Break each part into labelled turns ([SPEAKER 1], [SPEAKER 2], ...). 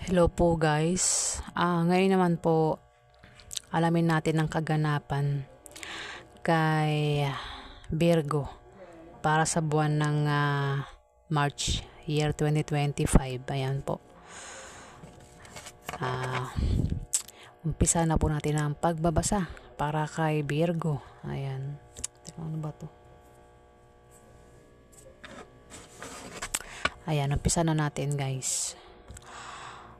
[SPEAKER 1] Hello po guys. Ngayon naman po, alamin natin ang kaganapan kay Virgo para sa buwan ng March year 2025. Ayan po. Umpisa na po natin ang pagbabasa para kay Virgo. Ayan. Ano ba to? Ayan, umpisa na natin guys.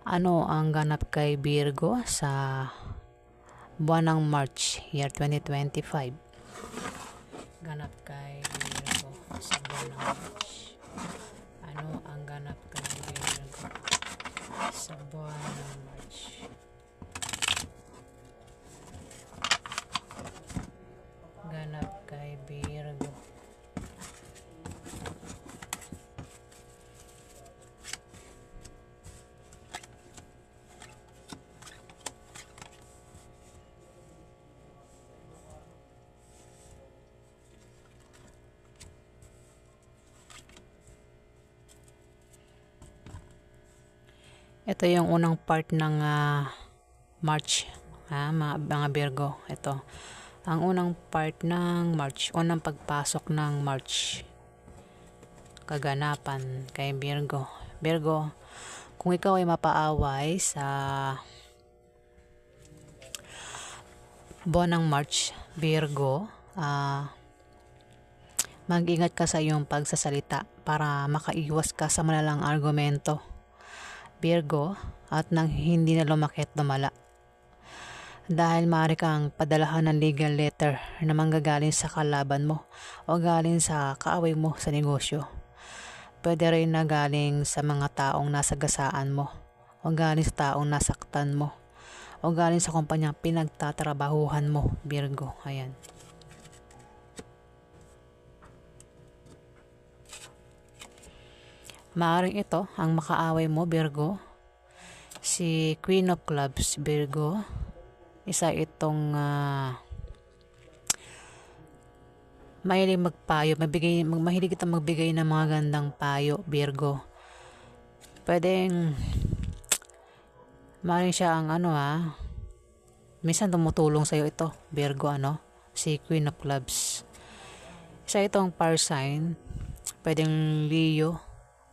[SPEAKER 1] Ano ang ganap kay Virgo sa buwan ng March, year 2025? Ganap kay Virgo sa buwan ng March. Ano ang ganap kay Virgo sa buwan ng March? Ganap kay Virgo. Ito yung unang part ng March, mga Virgo. Ito, ang unang part ng March, unang pagpasok ng March. Kaganapan kay Virgo. Virgo, kung ikaw ay mapaaway sa buwan ng March, Virgo, mag-ingat ka sa iyong pagsasalita para makaiwas ka sa malalang argumento, Virgo, at nang hindi na lumaki at lumala. Dahil maaari kang padalahan ng legal letter na manggagaling sa kalaban mo o galing sa kaaway mo sa negosyo. Pwede rin na galing sa mga taong nasagasaan mo o galing sa taong nasaktan mo o galing sa kumpanyang pinagtatrabahuhan mo, Virgo. Ayan. Maaring ito ang makaaway mo, Virgo. Si Queen of Clubs, Virgo. Isa itong mahilig magpayo, mahilig itong magbigay ng mga gandang payo, Virgo. Pwedeng maaring siya ang minsan tumutulong sa'yo ito, Virgo, si Queen of Clubs. Isa itong fire sign, pwedeng Leo,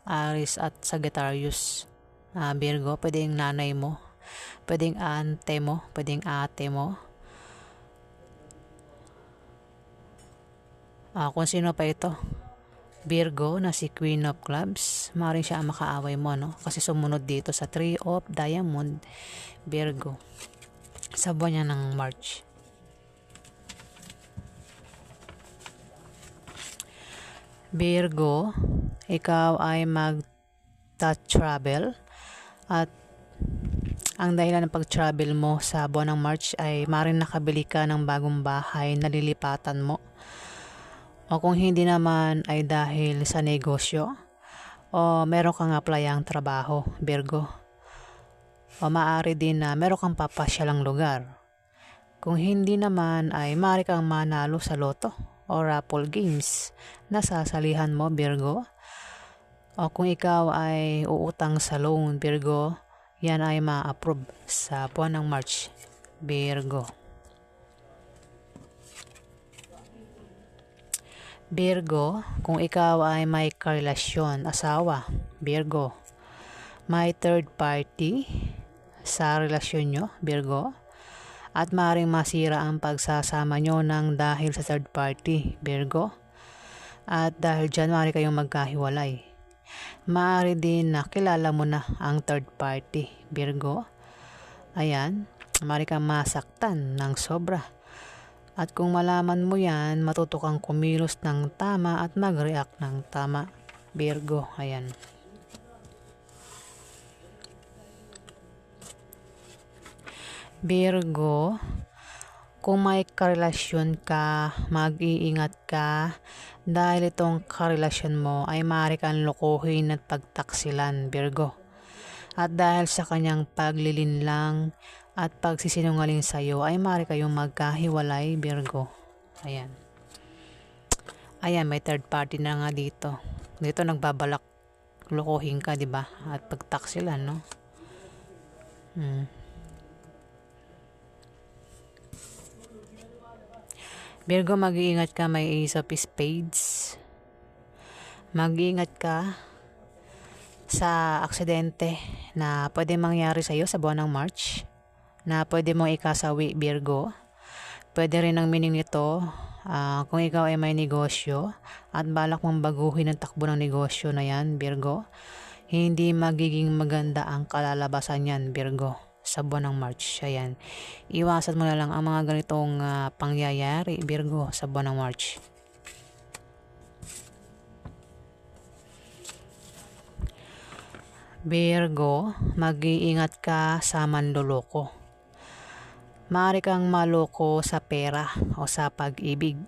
[SPEAKER 1] Aries at Sagittarius, Virgo. Pwedeng nanay mo, pwedeng ante mo, pwedeng ate mo, kung sino pa ito, Virgo, na si Queen of Clubs. Maaaring siya ang makaaway mo, kasi sumunod dito sa Three of Diamond, Virgo, sa buwan niya ng March. Virgo, ikaw ay mag-travel at ang dahilan ng pag-travel mo sa buwan ng March ay maaaring nakabili ka ng bagong bahay na lilipatan mo, o kung hindi naman ay dahil sa negosyo o meron kang applyang trabaho, Virgo, o maaari din na meron kang papasyalang lugar. Kung hindi naman ay maaari kang manalo sa loto o raffle games na sasalihan mo, Virgo. O kung ikaw ay uutang sa loan, Virgo, yan ay ma-approve sa buwan ng March, Virgo. Virgo, kung ikaw ay may karelasyon, asawa, Virgo, may third party sa relasyon nyo, Virgo, at maaaring masira ang pagsasama nyo ng dahil sa third party, Virgo, at dahil dyan maaari kayong magkahiwalay. Maaari din na kilala mo na ang third party, Virgo. Ayan, maaari kang masaktan ng sobra. At kung malaman mo yan, matuto kang kumilos ng tama at mag-react ng tama, Virgo. Ayan. Virgo, kung may karelasyon ka, mag-iingat ka dahil itong karelasyon mo ay maaari kang lokohin at pagtaksilan, Virgo. At dahil sa kanyang paglilinlang at pagsisinungaling sa iyo ay maaari kayong magkahiwalay, Virgo. Ayan. Ayan, may third party na nga dito. Dito nagbabalak lokohin ka, 'di ba? At pagtaksilan, no? Hmm. Virgo, mag-iingat ka, may Ace of Spades. Mag-iingat ka sa aksidente na pwede mangyari sa iyo sa buwan ng March, na pwede mong ikasawi, Virgo. Pwede rin ang meaning nito, kung ikaw ay may negosyo at balak mong baguhin ang takbo ng negosyo na yan, Virgo, hindi magiging maganda ang kalalabasan yan, Virgo, sa buwan ng March. Ayan. Iwasan mo na lang ang mga ganitong pangyayari, Virgo, sa buwan ng March. Virgo, mag-iingat ka sa manloloko. Maaari kang maloko sa pera o sa pag-ibig.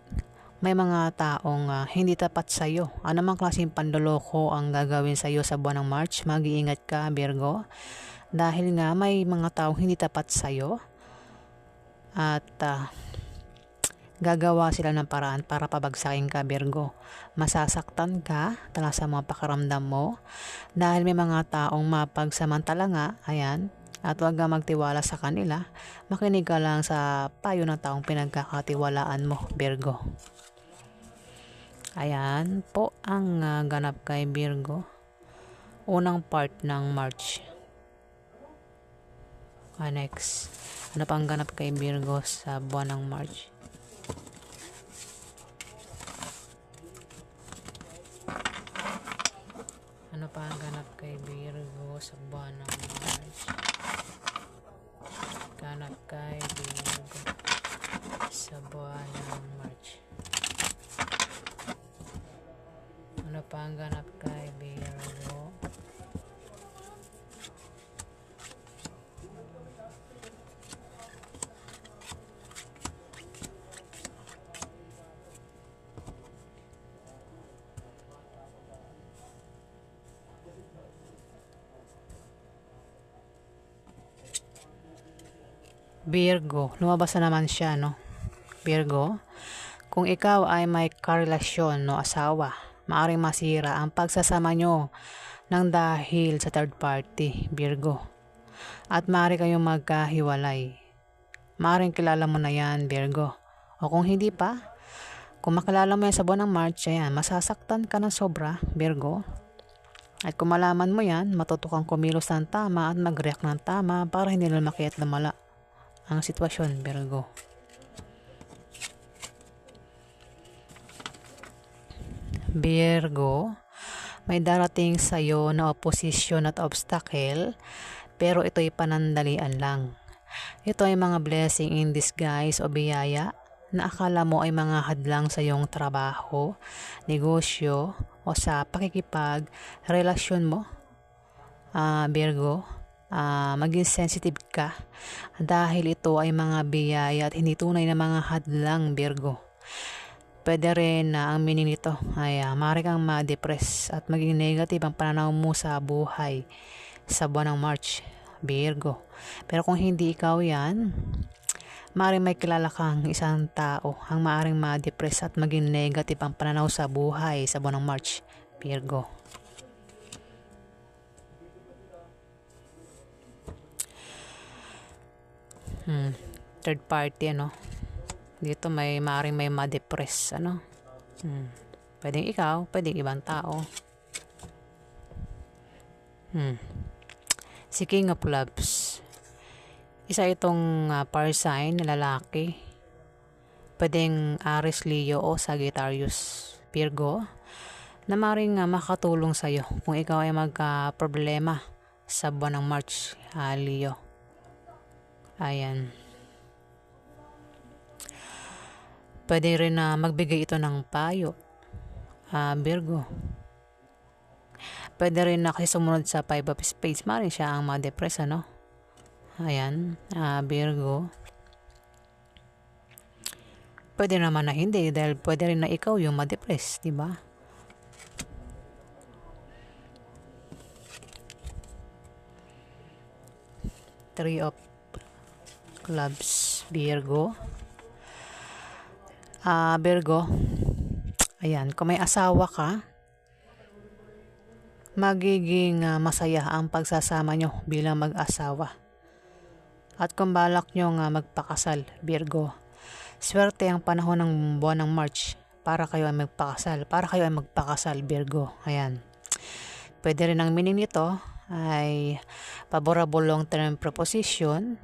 [SPEAKER 1] May mga taong hindi tapat sa iyo. Anumang klaseng panloloko ang gagawin sa iyo sa buwan ng March, mag-iingat ka, Virgo. Dahil nga may mga taong hindi tapat sa iyo at gagawa sila ng paraan para pabagsakin ka, Virgo. Masasaktan ka, tala sa mga pakiramdam mo, dahil may mga taong mapagsamantala nga, ayan, at huwag kang magtiwala sa kanila. Makinig ka lang sa payo ng taong pinagkakatiwalaan mo, Virgo. Ayan po ang ganap kay Virgo. Unang part ng March. Next. Ano pa ang ganap kay Virgo sa buwan ng March? Ano pa ang ganap kay Virgo sa buwan ng March? Ganap kay Virgo sa buwan ng March. Ano pa ang ganap kay Virgo? Virgo, lumabas na naman siya, no? Virgo, kung ikaw ay may karelasyon, no, asawa, maaaring masira ang pagsasama nyo ng dahil sa third party, Virgo. At maaari kayong magkahiwalay. Maaaring kilala mo na yan, Virgo. O kung hindi pa, kung makilala mo yan sa buwan ng March, ayan, masasaktan ka ng sobra, Virgo. At kung malaman mo yan, matuto kang kumilos ng tama at mag-react ng tama para hindi lumaki at lumala ang sitwasyon, Virgo. Virgo, may darating sa iyo na oposisyon at obstacle, pero ito'y panandalian lang. Ito ay mga blessing in disguise o biyaya na akala mo ay mga hadlang sa iyong trabaho, negosyo, o sa pakikipag, relasyon mo, Virgo. Maging sensitive ka dahil ito ay mga biyaya at hindi tunay na mga hadlang, Virgo. Pwede rin na ang meaning nito ay maaari kang ma-depress at maging negative ang pananaw mo sa buhay sa buwan ng March, Virgo. Pero kung hindi ikaw yan, maaaring may kilala kang isang tao ang maaaring ma-depress at maging negative ang pananaw sa buhay sa buwan ng March, Virgo. Third party, ano? Dito maaaring may ma-depress, ano? Pwedeng ikaw, pwedeng ibang tao. Si King of Clubs. Isa itong fire sign na lalaki. Pwedeng Aries, Leo o Sagittarius, Virgo, na maaaring makatulong sa'yo kung ikaw ay magka-problema sa buwan ng March, Leo. Ayan. Pwede rin na magbigay ito ng payo, Virgo. Pwede rin na kasi sumunod sa 5 of Spades, maaaring siya ang ma-depress, ano? Ayan, Virgo. Pwede naman na hindi dahil pwede rin na ikaw yung ma-depress, di ba? Three of Clubs, Virgo. Virgo, ayan, kung may asawa ka, magiging masaya ang pagsasama nyo bilang mag-asawa. At kung balak nyo nga magpakasal, Virgo, swerte ang panahon ng buwan ng March para kayo ay magpakasal, Virgo. Ayan. Pwede rin ang meaning nito ay favorable long-term proposition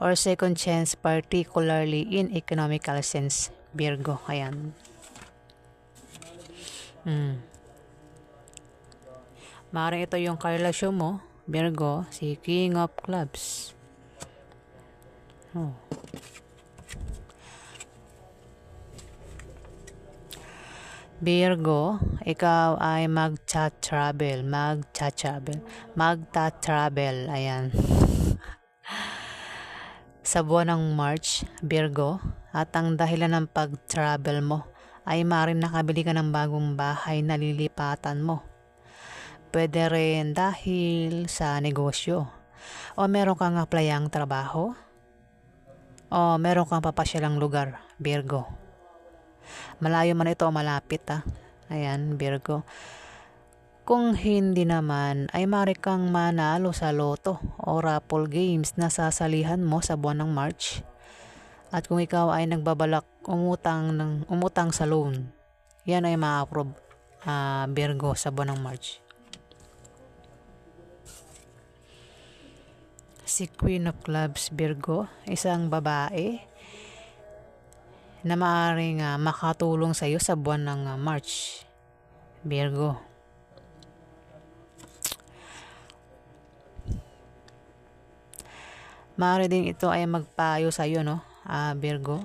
[SPEAKER 1] or second chance, particularly in economical sense, Virgo. Ayan. Maaaring ito yung karelasyon mo, Virgo, si King of Clubs. Virgo, ikaw ay magta-travel. Ayan. Sa buwan ng March, Virgo, at ang dahilan ng pag-travel mo ay maaaring nakabili ka ng bagong bahay na lilipatan mo. Pwede rin dahil sa negosyo, o meron kang aplayang trabaho, o meron kang papasyalang lugar, Virgo. Malayo man ito o malapit Ayan, Virgo. Kung hindi naman ay maaari kang manalo sa loto o raffle games na sasalihan mo sa buwan ng March. At kung ikaw ay nagbabalak umutang sa loan, yan ay ma-approve, Virgo, sa buwan ng March. Si Queen of Clubs, Virgo, isang babae na maaaring makatulong sa iyo sa buwan ng March, Virgo. Maaari din ito ay magpayo sa iyo, Virgo,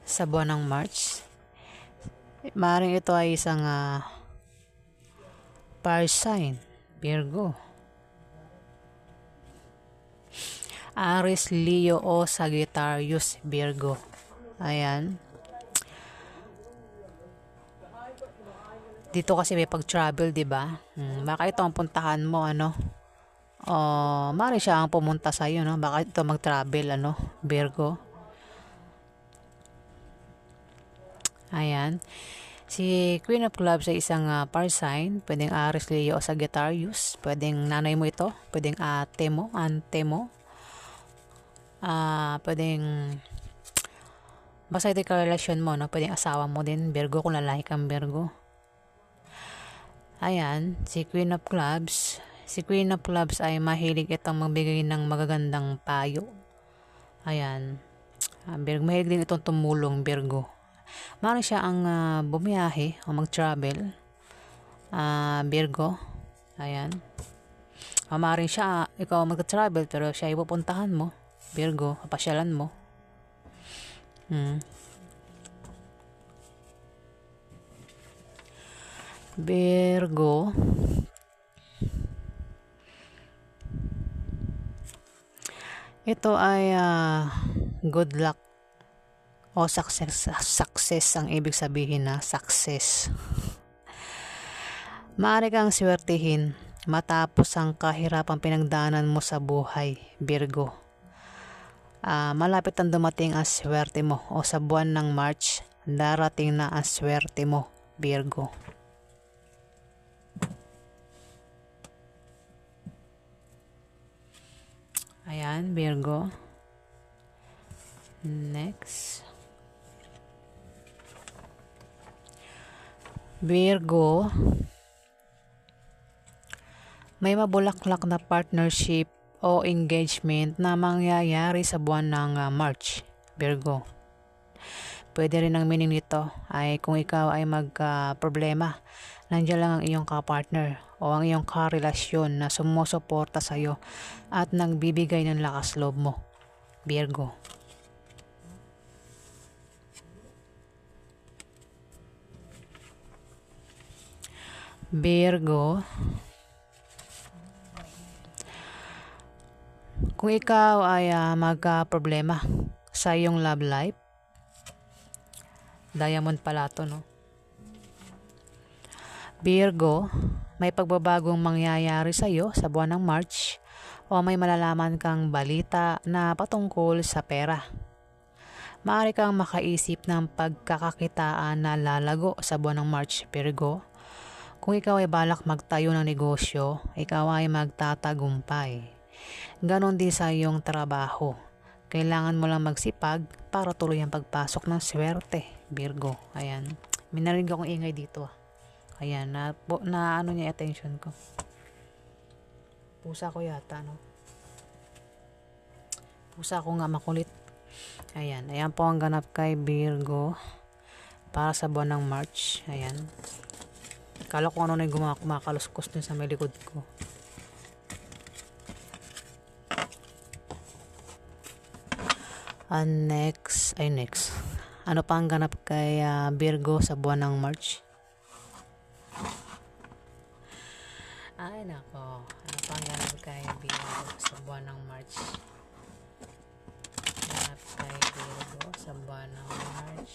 [SPEAKER 1] sa buwan ng March. Maaaring ito ay isang fire sign, Virgo. Aries, Leo o Sagittarius, Virgo. Ayan. Dito kasi may pag-travel, 'di ba? Baka ito ang puntahan mo, maaari siya ang pumunta sa iyo, Baka ito mag-travel, Virgo. Ayan. Si Queen of Clubs ay isang fire sign. Pwedeng Aries, Leo o Sagittarius. Pwedeng nanay mo ito. Pwedeng ate mo, pwedeng basta ito yung relasyon mo, pwedeng asawa mo din, Virgo, kung lalaki kang Virgo. Ayan, si Queen of Clubs ay mahilig itong magbigay ng magagandang payo. Ayan, Virgo, mahilig din itong tumulong, Virgo. Maaaring siya ang bumiyahe o mag-travel, Virgo. Ayan, maaaring siya, ikaw mag-travel pero siya ipupuntahan mo, Virgo, papasyalan mo. Virgo, ito ay good luck o success ang ibig sabihin, success. Maaari kang swertihin matapos ang kahirapang pinagdaanan mo sa buhay, Virgo. Malapit ang dumating ang swerte mo, o sa buwan ng March, darating na ang swerte mo, Virgo. Ayan, Virgo. Next. Virgo, may mabulaklak na partnership o engagement na mangyayari sa buwan ng March, Virgo. Pwede rin ang meaning nito ay kung ikaw ay magka-problema, nandiyan lang ang iyong kapartner o ang iyong karelasyon na sumusuporta sa iyo at nagbibigay ng lakas loob mo, Virgo. Virgo, kung ikaw ay magka-problema sa iyong love life, diamond pala to, Virgo, may pagbabagong mangyayari sa iyo sa buwan ng March o may malalaman kang balita na patungkol sa pera. Maaari kang makaisip ng pagkakakitaan na lalago sa buwan ng March, Virgo. Kung ikaw ay balak magtayo ng negosyo, ikaw ay magtatagumpay. Ganon din sa iyong trabaho. Kailangan mo lang magsipag para tuloy ang pagpasok ng swerte, Virgo. Ayan. May narinig akong ingay dito. Ayan, na ano niya attention ko. Pusa ko yata, no? Pusa ko nga makulit. Ayan, ayan po ang ganap kay Virgo para sa buwan ng March. Ayan. Kala ko ano na yung kumakaluskos dun sa may likod ko. Next. Ano pa ang ganap kay Virgo sa buwan ng March? Ay nako, ano pa ang ganap kay Virgo sa buwan ng March? Ganap kay Virgo sa buwan ng March.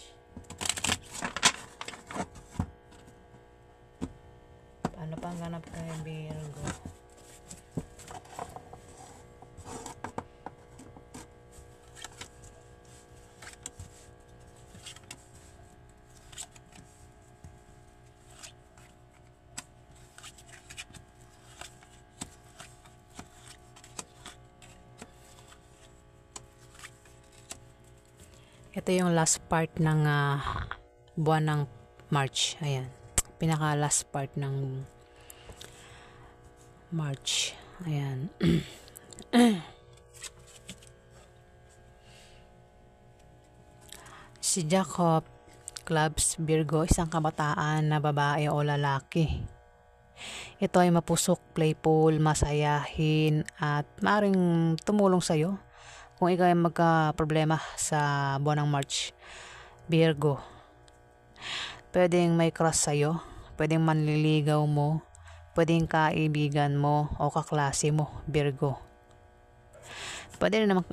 [SPEAKER 1] Ano pa ang ganap kay Virgo? Ito yung last part ng buwan ng March. Ayan. Pinaka last part ng March. Ayan. Si Jacob Clubs Virgo, isang kabataan na babae o lalaki. Ito ay mapusok, playful, masayahin at maaaring tumulong sa'yo kung ikaw ay magka-problema sa buwan ng March, Virgo. Pwedeng may crush sa'yo, pwedeng manliligaw mo, pwedeng kaibigan mo o kaklase mo, Virgo. Pwede rin naman,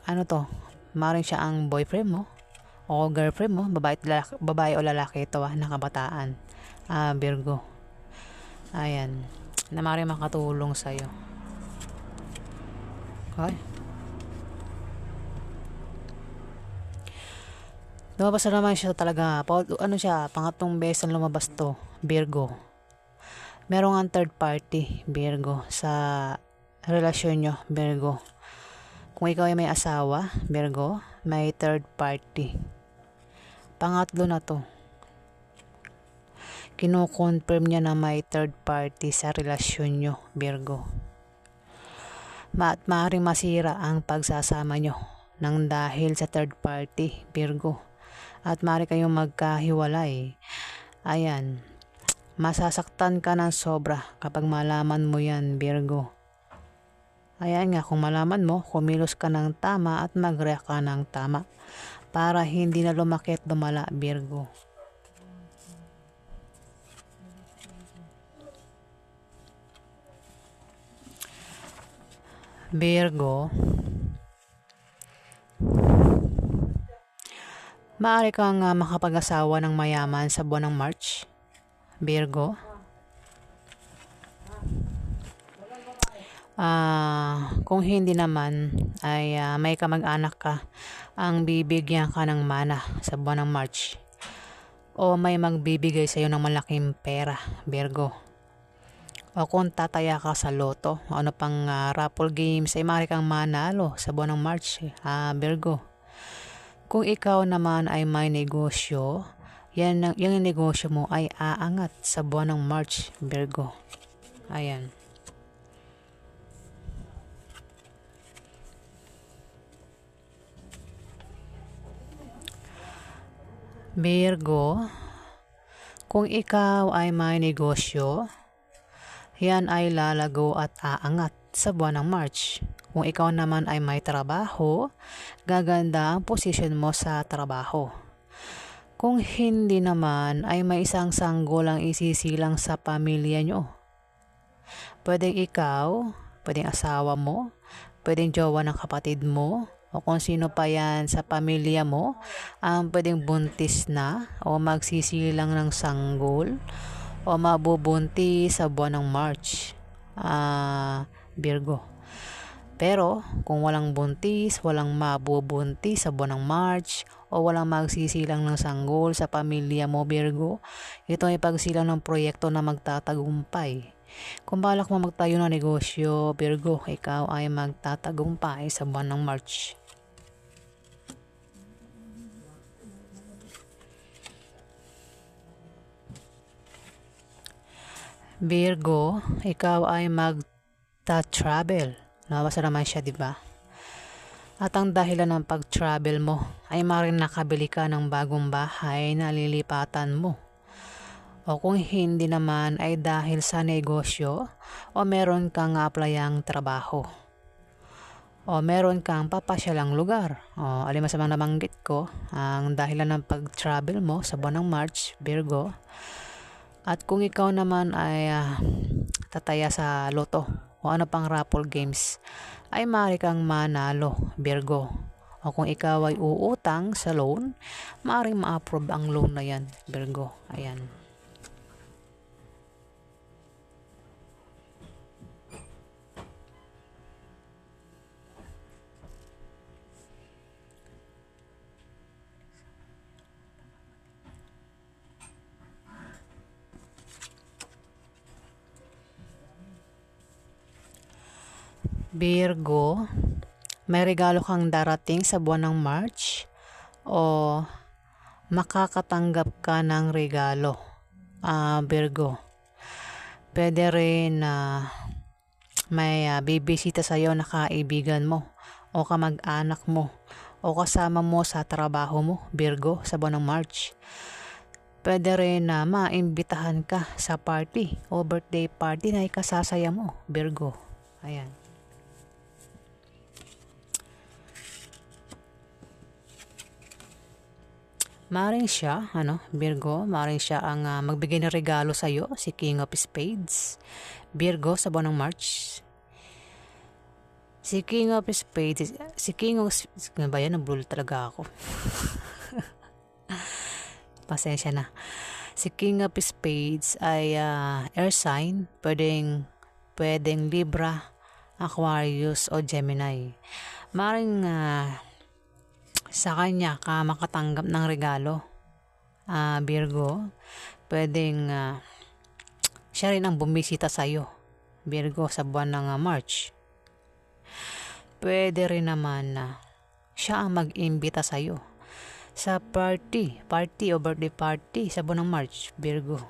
[SPEAKER 1] maaaring siya ang boyfriend mo o girlfriend mo, babae o lalaki ito na kabataan, Virgo. Ayan, na maaaring makatulong sa'yo. Okay. Lumabas na naman siya talaga. Pangatlong beses na lumabas to, Virgo. Merong ang third party, Virgo, sa relasyon nyo, Virgo. Kung ikaw ay may asawa, Virgo, may third party. Pangatlo na to. Kino-confirm niya na may third party sa relasyon nyo, Virgo. Maaaring masira ang pagsasama nyo nang dahil sa third party, Virgo. At maaari kayong magkahiwalay. Ayan. Masasaktan ka ng sobra kapag malaman mo yan, Virgo. Ayan nga, kung malaman mo, kumilos ka ng tama at mag-react ka ng tama para hindi na lumaki at lumala, Virgo. Virgo, maaari kang makapag-asawa ng mayaman sa buwan ng March, Virgo. Kung hindi naman ay may kamag-anak ka ang bibigyan ka ng mana sa buwan ng March o may magbibigay sa iyo ng malaking pera, Virgo. O kung tataya ka sa loto o ano pang raffle games ay maaari kang manalo sa buwan ng March, Virgo. Kung ikaw naman ay may negosyo, yung negosyo mo ay aangat sa buwan ng March, Virgo. Ayan. Virgo, kung ikaw ay may negosyo, yan ay lalago at aangat sa buwan ng March. Kung ikaw naman ay may trabaho, gaganda ang posisyon mo sa trabaho. Kung hindi naman ay may isang sanggol ang isisilang sa pamilya nyo. Pwedeng ikaw, pwedeng asawa mo, pwedeng jowa ng kapatid mo, o kung sino pa yan sa pamilya mo, ang pwedeng buntis na o magsisilang ng sanggol o mabubuntis sa buwan ng March, Virgo. Pero kung walang buntis, walang mabubuntis sa buwan ng March o walang magsisilang ng sanggol sa pamilya mo, Virgo, ito ay pagsilang ng proyekto na magtatagumpay. Kung balak mo magtayo ng negosyo, Virgo, ikaw ay magtatagumpay sa buwan ng March. Virgo, ikaw ay magta-travel. Nabasa naman siya, di ba? At ang dahilan ng pag-travel mo ay maaaring nakabili ka ng bagong bahay na lilipatan mo. O kung hindi naman ay dahil sa negosyo o meron kang aplayang trabaho. O meron kang papasyalang lugar. O alin sa mga nabanggit ko, ang dahilan ng pag-travel mo sa buwan ng March, Virgo. At kung ikaw naman ay tataya sa loto o ano pang raffle games, ay maaari kang manalo, Virgo. O kung ikaw ay uutang sa loan, maaaring ma-approve ang loan na yan, Virgo. Ayan. Virgo, may regalo kang darating sa buwan ng March o makakatanggap ka ng regalo, Virgo. Pwede rin na may bibisita sa'yo na kaibigan mo o kamag-anak mo o kasama mo sa trabaho mo, Virgo, sa buwan ng March. Pwede rin na maimbitahan ka sa party o birthday party na ikasasaya mo, Virgo. Ayan. Maring siya, Virgo, maring siya ang magbigay ng regalo sa iyo, si King of Spades. Virgo, sa buwan ng March. Si King of Spades, ba yan? Nabulol talaga ako. Pasensya na. Si King of Spades ay air sign, pwedeng Libra, Aquarius o Gemini. Maring sa kanya ka makatanggap ng regalo, Virgo. Pwedeng siya rin ang bumisita sa iyo, Virgo, sa buwan ng March. Pwede rin naman siya ang mag-imbita sa iyo sa party o birthday party sa buwan ng March, Virgo.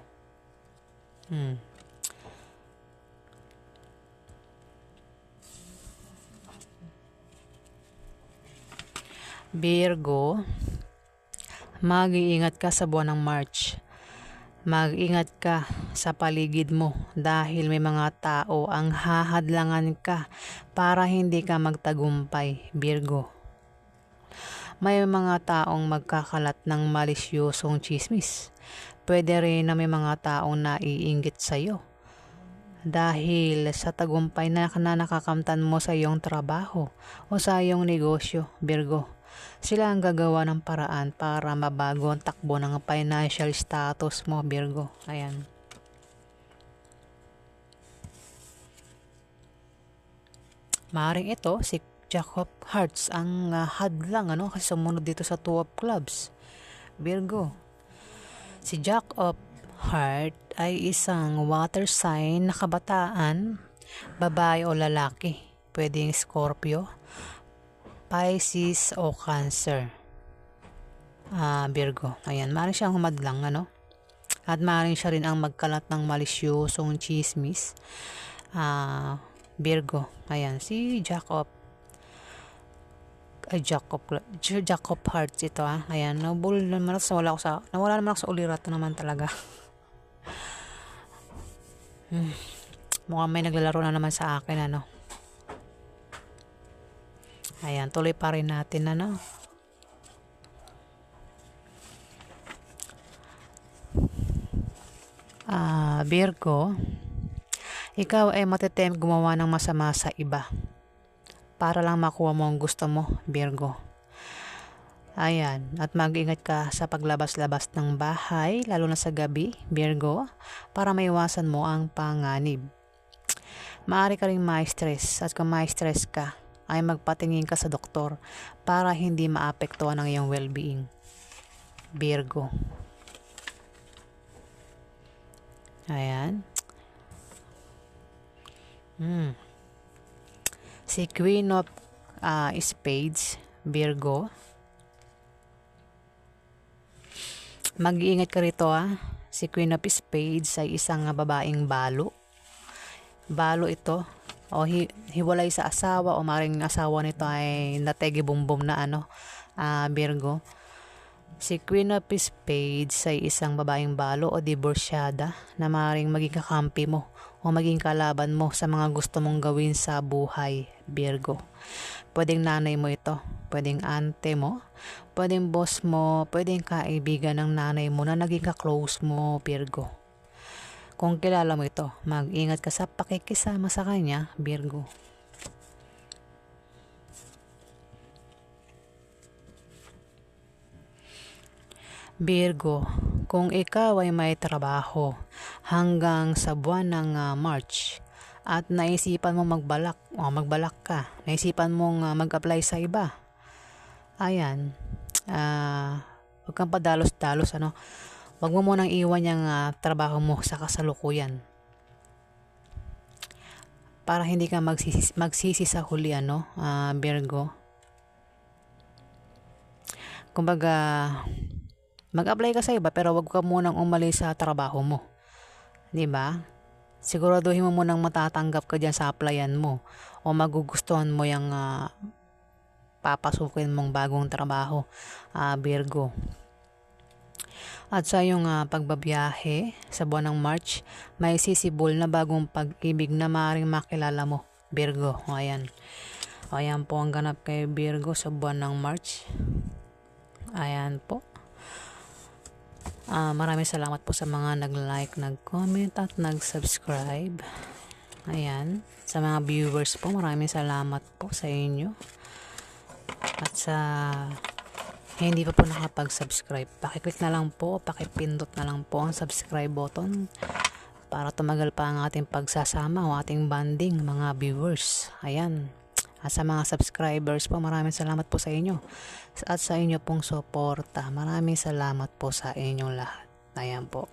[SPEAKER 1] Virgo, mag-iingat ka sa buwan ng March. Mag-ingat ka sa paligid mo dahil may mga tao ang hahadlangan ka para hindi ka magtagumpay, Virgo. May mga taong magkakalat ng malisyosong chismis. Pwede rin na may mga taong naiinggit sa iyo dahil sa tagumpay na nakakamtan mo sa iyong trabaho o sa iyong negosyo, Virgo. Sila ang gagawa ng paraan para mabago ang takbo ng financial status mo, Virgo. Ayan. Maaring ito, si Jack of Hearts ang hadlang, kasi sumunod dito sa Two of Clubs, Virgo. Si Jack of Heart ay isang water sign na kabataan, babae o lalaki. Pwedeng Scorpio, Pisces o Cancer, Virgo. Ayan, maaaring siyang humadlang, at maaaring siya rin ang magkalat ng malisyosong chismis, Virgo. Ayan, si Jack of Hearts ito, Ayan, nawala naman ako sa ulirato naman talaga. Mukhang may naglalaro na naman sa akin, Ayan, tuloy pa rin natin, Virgo, ikaw ay matitempt gumawa ng masama sa iba para lang makuha mo ang gusto mo, Virgo. Ayan, at mag-ingat ka sa paglabas-labas ng bahay, lalo na sa gabi, Virgo, para maiwasan mo ang panganib. Maaari ka ring ma-stress, at kung ma-stress ka, ay magpatingin ka sa doktor para hindi maapektuhan ang iyong well-being, Virgo. Ayan. Hmm. Si Queen of Spades, Virgo. Mag-iingat ka rito Si Queen of Spades ay isang babaeng balo. Balo ito. O hiwalay sa asawa o maring asawa nito ay nategi bumbum na Virgo. Si Queen of Spades ay isang babaeng balo o diborsyada na maring maging kakampi mo o maging kalaban mo sa mga gusto mong gawin sa buhay, Virgo. Pwedeng nanay mo ito, pwedeng ante mo, pwedeng boss mo, pwedeng kaibigan ng nanay mo na naging ka-close mo, Virgo. Kung kilala mo ito, mag-ingat ka sa pakikisama sa kanya, Virgo. Virgo, kung ikaw ay may trabaho hanggang sa buwan ng March at naisipan mo magbalak ka, naisipan mong mag-apply sa iba, ayan, huwag kang padalos-dalos, huwag mo munang iwan yung trabaho mo sa kasalukuyan para hindi ka magsisi sa huli, Virgo. Kumbaga, mag-apply ka sa iba pero wag ka munang umalis sa trabaho mo. 'Di ba? Siguraduhin mo munang matatanggap ka diyan sa applyan mo o magugustuhan mo yung papasukin mong bagong trabaho, Virgo. At sa iyong pagbabiyahe sa buwan ng March, may sisibol na bagong pag-ibig na maaaring makilala mo, Virgo. Ayan. Ayan po ang ganap kay Virgo sa buwan ng March. Ayan po. Maraming salamat po sa mga nag-like, nag-comment at nag-subscribe. Ayan. Sa mga viewers po, maraming salamat po sa inyo. At sa hindi pa po nakapag-subscribe, pakiclick na lang po, pakipindot na lang po ang subscribe button para tumagal pa ang ating pagsasama o ating bonding, mga viewers. Ayan. At sa mga subscribers po, maraming salamat po sa inyo. At sa inyo pong suporta, maraming salamat po sa inyong lahat. Ayan po.